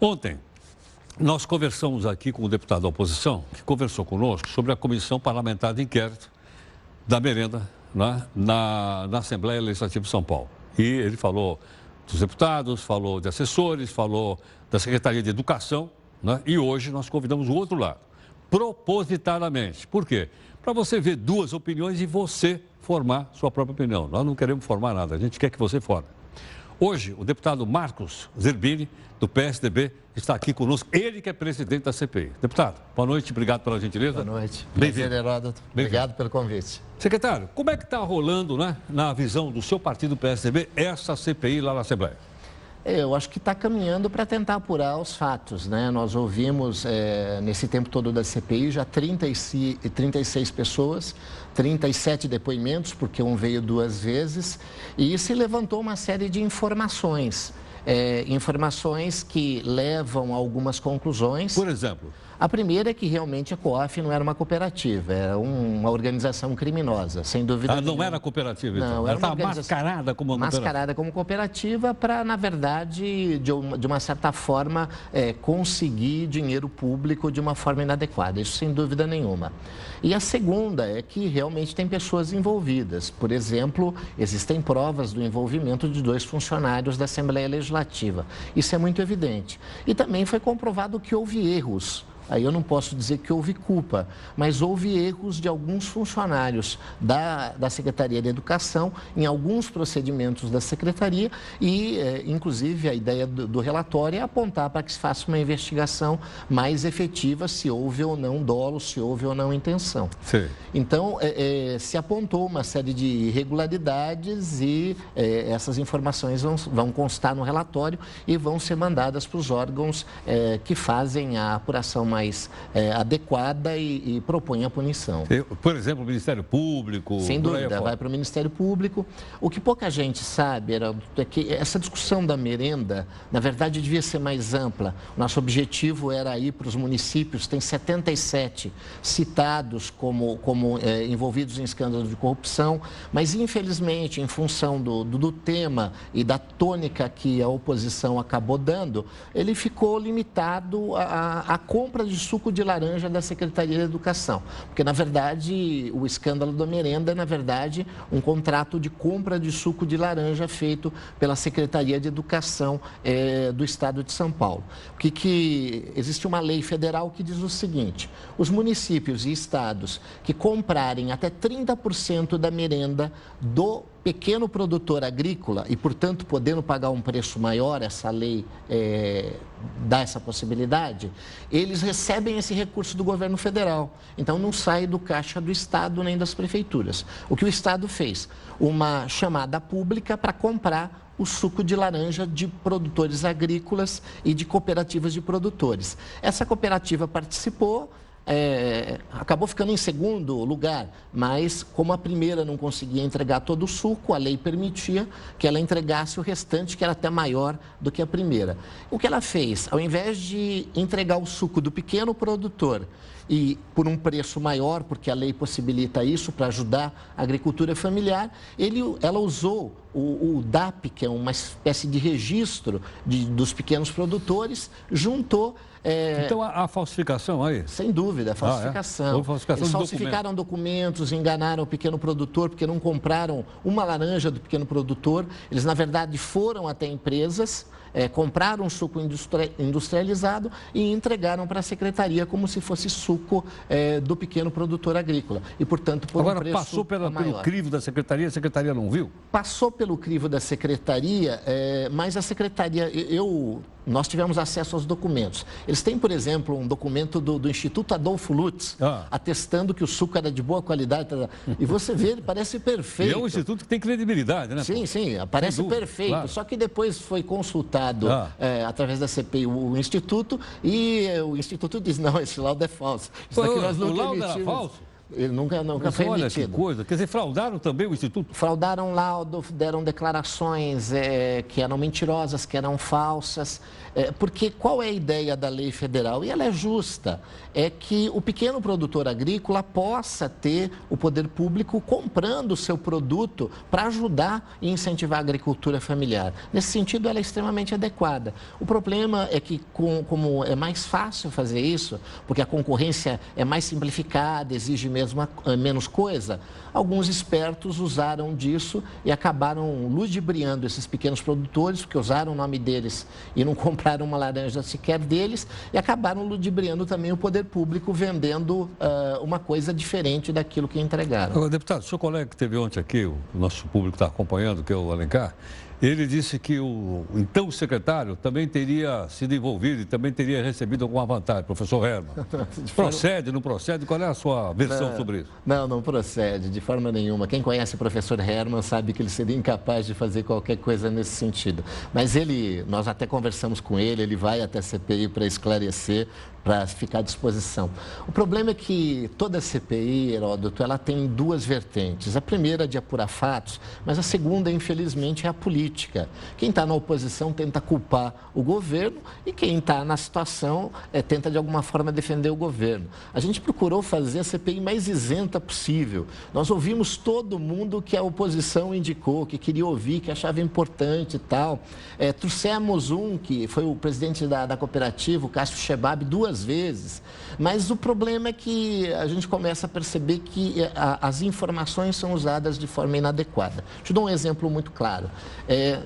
Ontem, nós conversamos aqui com o deputado da oposição, que conversou conosco sobre a Comissão Parlamentar de Inquérito da merenda, né, na Assembleia Legislativa de São Paulo. E ele falou dos deputados, falou de assessores, falou da Secretaria de Educação, né, e hoje nós convidamos o outro lado, propositadamente. Por quê? Para você ver duas opiniões e você formar sua própria opinião. Nós não queremos formar nada, a gente quer que você forme. Hoje, o deputado Marcos Zerbini, do PSDB, está aqui conosco. Ele que é presidente da CPI. Deputado, boa noite, obrigado pela gentileza. Boa noite. Bem-vindo. Heródoto. Obrigado pelo convite. Secretário, como é que está rolando, né, na visão do seu partido PSDB, essa CPI lá na Assembleia? Eu acho que está caminhando para tentar apurar os fatos, né? Nós ouvimos, nesse tempo todo da CPI, já 36 pessoas, 37 depoimentos, porque um veio duas vezes, e se levantou uma série de informações. Informações que levam a algumas conclusões. Por exemplo? A primeira é que realmente a COAF não era uma cooperativa, era uma organização criminosa, sem dúvida nenhuma. Não era cooperativa, então? Não, ela era uma estava mascarada como cooperativa? Mascarada como cooperativa para, na verdade, de uma certa forma, conseguir dinheiro público de uma forma inadequada, isso sem dúvida nenhuma. E a segunda é que realmente tem pessoas envolvidas. Por exemplo, existem provas do envolvimento de 2 funcionários da Assembleia Legislativa. Isso é muito evidente. E também foi comprovado que houve erros. Aí eu não posso dizer que houve culpa, mas houve erros de alguns funcionários da Secretaria de Educação em alguns procedimentos da Secretaria e, inclusive, a ideia do relatório é apontar para que se faça uma investigação mais efetiva se houve ou não dolo, se houve ou não intenção. Sim. Então, se apontou uma série de irregularidades e essas informações vão constar no relatório e vão ser mandadas para os órgãos que fazem a apuração mais adequada e propõe a punição. Por exemplo, o Ministério Público... Sem dúvida, vai para o Ministério Público. O que pouca gente sabe é que essa discussão da merenda, na verdade, devia ser mais ampla. Nosso objetivo era ir para os municípios, tem 77 citados como envolvidos em escândalos de corrupção, mas, infelizmente, em função do tema e da tônica que a oposição acabou dando, ele ficou limitado à compra de suco de laranja da Secretaria de Educação. Porque, na verdade, o escândalo da merenda é, na verdade, um contrato de compra de suco de laranja feito pela Secretaria de Educação do Estado de São Paulo. Existe uma lei federal que diz o seguinte: os municípios e estados que comprarem até 30% da merenda do pequeno produtor agrícola e, portanto, podendo pagar um preço maior, essa lei dá essa possibilidade, eles recebem esse recurso do governo federal. Então, não sai do caixa do Estado nem das prefeituras. O que o Estado fez? Uma chamada pública para comprar o suco de laranja de produtores agrícolas e de cooperativas de produtores. Essa cooperativa participou, acabou ficando em segundo lugar, mas como a primeira não conseguia entregar todo o suco, a lei permitia que ela entregasse o restante, que era até maior do que a primeira. O que ela fez? Ao invés de entregar o suco do pequeno produtor e por um preço maior, porque a lei possibilita isso para ajudar a agricultura familiar, ela usou o DAP, que é uma espécie de registro dos pequenos produtores, juntou... Então, a falsificação aí? Sem dúvida, a falsificação. Falsificação. Eles falsificaram documentos, enganaram o pequeno produtor, porque não compraram uma laranja do pequeno produtor. Eles, na verdade, foram até empresas, compraram suco industrializado e entregaram para a secretaria como se fosse suco do pequeno produtor agrícola. E, portanto, por um preço passou pelo crivo da secretaria, a secretaria não viu? Passou pelo crivo da secretaria, mas a secretaria... Nós tivemos acesso aos documentos. Eles têm, por exemplo, um documento do Instituto Adolfo Lutz, atestando que o suco era de boa qualidade. E você vê, ele parece perfeito. E é um instituto que tem credibilidade, né? Sim, parece perfeito. Claro. Só que depois foi consultado, através da CPI, o Instituto, e o Instituto diz, não, esse laudo é falso. O laudo era falso? Ele nunca Mas foi olha emitido. que coisa. Quer dizer, fraudaram também o Instituto? Fraudaram laudo, deram declarações que eram mentirosas, que eram falsas. Porque qual é a ideia da lei federal? E ela é justa. É que o pequeno produtor agrícola possa ter o poder público comprando o seu produto para ajudar e incentivar a agricultura familiar. Nesse sentido, ela é extremamente adequada. O problema é que, como é mais fácil fazer isso, porque a concorrência é mais simplificada, exige menos coisa, alguns espertos usaram disso e acabaram ludibriando esses pequenos produtores, porque usaram o nome deles e não compraram uma laranja sequer deles, e acabaram ludibriando também o poder público, vendendo uma coisa diferente daquilo que entregaram. Agora, deputado, seu colega que esteve ontem aqui, o nosso público está acompanhando, que é o Alencar, ele disse que o então secretário também teria sido envolvido e também teria recebido alguma vantagem, professor Herman. Procede, não procede? Qual é a sua versão sobre isso? Não procede, de forma nenhuma. Quem conhece o professor Herman sabe que ele seria incapaz de fazer qualquer coisa nesse sentido. Mas nós até conversamos com ele vai até a CPI para esclarecer, para ficar à disposição. O problema é que toda a CPI, Heródoto, ela tem duas vertentes. A primeira é de apurar fatos, mas a segunda, infelizmente, é a política. Quem está na oposição tenta culpar o governo e quem está na situação tenta, de alguma forma, defender o governo. A gente procurou fazer a CPI mais isenta possível. Nós ouvimos todo mundo que a oposição indicou, que queria ouvir, que achava importante e tal. Trouxemos que foi o presidente da cooperativa, o Cássio Schebab, duas vezes, mas o problema é que a gente começa a perceber que as informações são usadas de forma inadequada. Te dou um exemplo muito claro.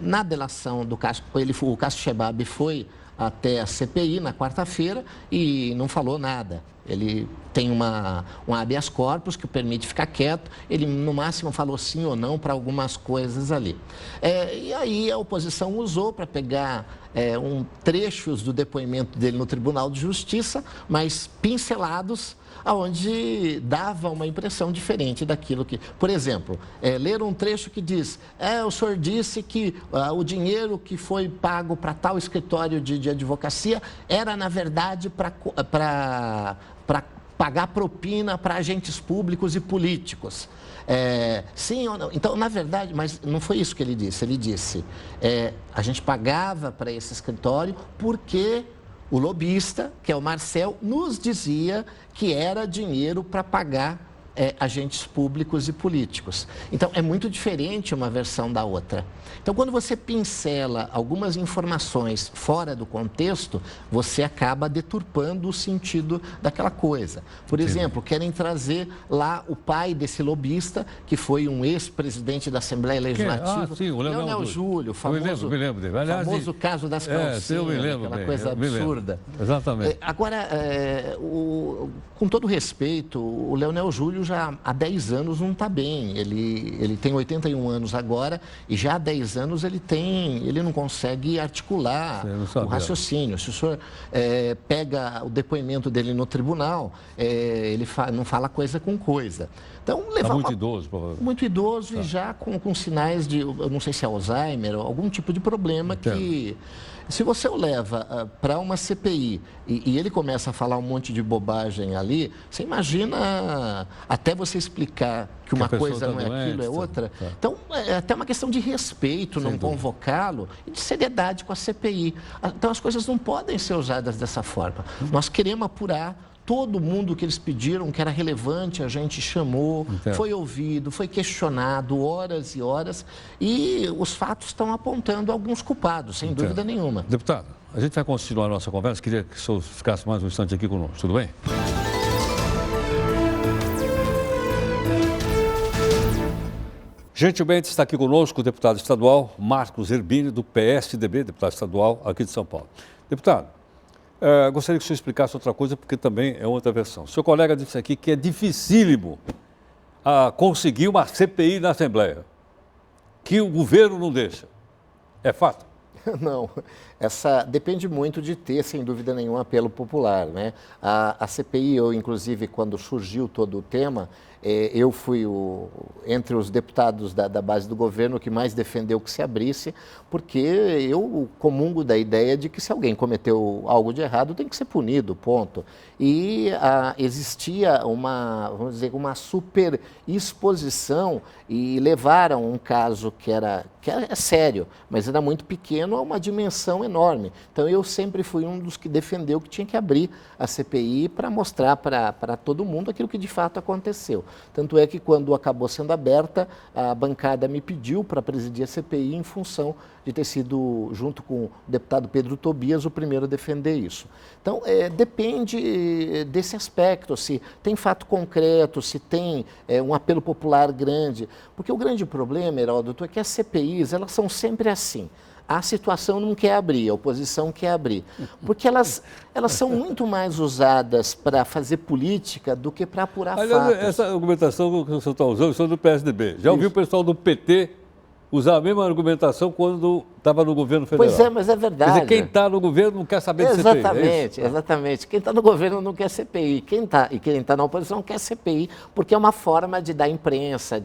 Na delação do Cássio, o Cássio Schebab foi até a CPI na quarta-feira e não falou nada. Ele tem um habeas corpus que o permite ficar quieto, ele no máximo falou sim ou não para algumas coisas ali. E aí a oposição usou para pegar trechos do depoimento dele no Tribunal de Justiça, mas pincelados, onde dava uma impressão diferente daquilo que... Por exemplo, ler um trecho que diz, o senhor disse que o dinheiro que foi pago para tal escritório de advocacia era, na verdade, para pagar propina para agentes públicos e políticos. Sim ou não? Então, na verdade, mas não foi isso que ele disse. Ele disse, a gente pagava para esse escritório porque o lobista, que é o Marcel, nos dizia que era dinheiro para pagar agentes públicos e políticos. Então, é muito diferente uma versão da outra. Então, quando você pincela algumas informações fora do contexto, você acaba deturpando o sentido daquela coisa. Por exemplo, querem trazer lá o pai desse lobista, que foi um ex-presidente da Assembleia Legislativa, sim, o Leonel Júlio, famoso, me lembro dele. Aliás, famoso caso das calcinhas, eu me lembro aquela bem, coisa absurda. Exatamente. Agora, com todo respeito, o Leonel Júlio já há 10 anos não está bem. Ele tem 81 anos agora e já há 10 anos ele não consegue articular o raciocínio. Se o senhor pega o depoimento dele no tribunal, ele não fala coisa com coisa. Então, está muito idoso, provavelmente. Muito idoso e já com sinais de, eu não sei se é Alzheimer ou algum tipo de problema que... Se você o leva para uma CPI e ele começa a falar um monte de bobagem ali, você imagina até você explicar que uma coisa não é aquilo, é outra. Tá. Então, é até uma questão de respeito não convocá-lo e de seriedade com a CPI. Então, as coisas não podem ser usadas dessa forma. Nós queremos apurar todo mundo que eles pediram, que era relevante, a gente chamou, foi ouvido, foi questionado horas e horas, e os fatos estão apontando alguns culpados, sem dúvida nenhuma. Deputado, a gente vai continuar a nossa conversa, queria que o senhor ficasse mais um instante aqui conosco, tudo bem? Gentilmente está aqui conosco o deputado estadual Marcos Herbini, do PSDB, deputado estadual aqui de São Paulo. Deputado, gostaria que o senhor explicasse outra coisa, porque também é outra versão. O seu colega disse aqui que é dificílimo conseguir uma CPI na Assembleia, que o governo não deixa. É fato? Não, essa depende muito de ter, sem dúvida nenhuma, apelo popular, né? A CPI, inclusive, quando surgiu todo o tema, eu fui, entre os deputados da base do governo, que mais defendeu que se abrisse, porque eu comungo da ideia de que se alguém cometeu algo de errado, tem que ser punido, ponto. E existia vamos dizer, uma superexposição e levaram um caso que era sério, mas era muito pequeno, a uma dimensão enorme. Então eu sempre fui um dos que defendeu que tinha que abrir a CPI para mostrar para todo mundo aquilo que de fato aconteceu. Tanto é que quando acabou sendo aberta, a bancada me pediu para presidir a CPI em função de ter sido, junto com o deputado Pedro Tobias, o primeiro a defender isso. Então, depende desse aspecto, se tem fato concreto, se tem um apelo popular grande. Porque o grande problema, Heródoto, é que as CPIs, elas são sempre assim. A situação não quer abrir, a oposição quer abrir. Porque elas são muito mais usadas para fazer política do que para apurar fatos. Essa argumentação que você está usando, isso é do PSDB. Já ouviu o pessoal do PT usar a mesma argumentação quando estava no governo federal? Pois é, mas é verdade. Quer dizer, quem está no governo não quer saber de CPI. Exatamente, exatamente. Quem está no governo não quer CPI. Quem está na oposição quer CPI, porque é uma forma de dar imprensa,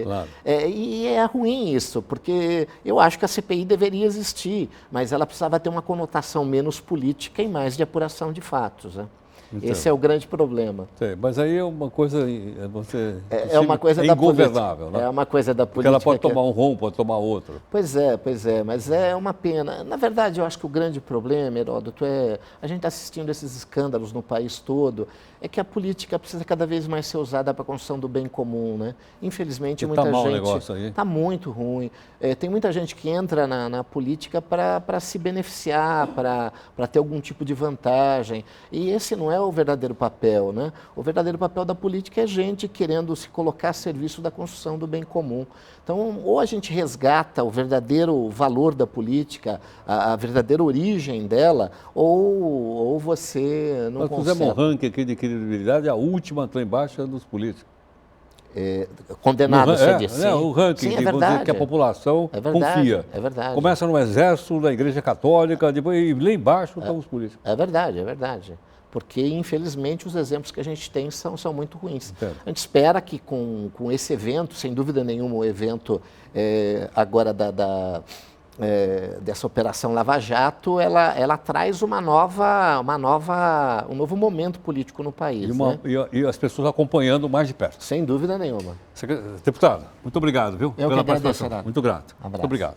Claro. E é ruim isso, porque eu acho que a CPI deveria existir, mas ela precisava ter uma conotação menos política e mais de apuração de fatos, né? Então, esse é o grande problema. Mas aí é uma coisa, É uma coisa da ingovernável, política. né? É uma coisa da política. Porque ela pode tomar um rumo, pode tomar outro. Pois é, mas é uma pena. Na verdade, eu acho que o grande problema, Heródoto, a gente está assistindo esses escândalos no país todo, é que a política precisa cada vez mais ser usada para a construção do bem comum, né? Infelizmente, muita gente... Está mal o negócio aí? Está muito ruim. Tem muita gente que entra na política para se beneficiar, para ter algum tipo de vantagem. E esse não é o verdadeiro papel, né? O verdadeiro papel da política é gente querendo se colocar a serviço da construção do bem comum. Então, ou a gente resgata o verdadeiro valor da política, a verdadeira origem dela, ou você não Nós consegue. fizemos um ranking aqui de credibilidade, a última está embaixo dos políticos. Condenado, você disse. O ranking, sim, de dizer que a população confia. É verdade. Começa no Exército, na Igreja Católica, depois e lá embaixo estão os políticos. É verdade. Porque, infelizmente, os exemplos que a gente tem são muito ruins. Entendo. A gente espera que com esse evento, sem dúvida nenhuma, o evento agora dessa Operação Lava Jato, ela traz um novo momento político no país. E as pessoas acompanhando mais de perto. Sem dúvida nenhuma. Deputado, muito obrigado, viu? Eu pela que agradeço, participação. Renato. Muito grato. Abraço. Muito obrigado.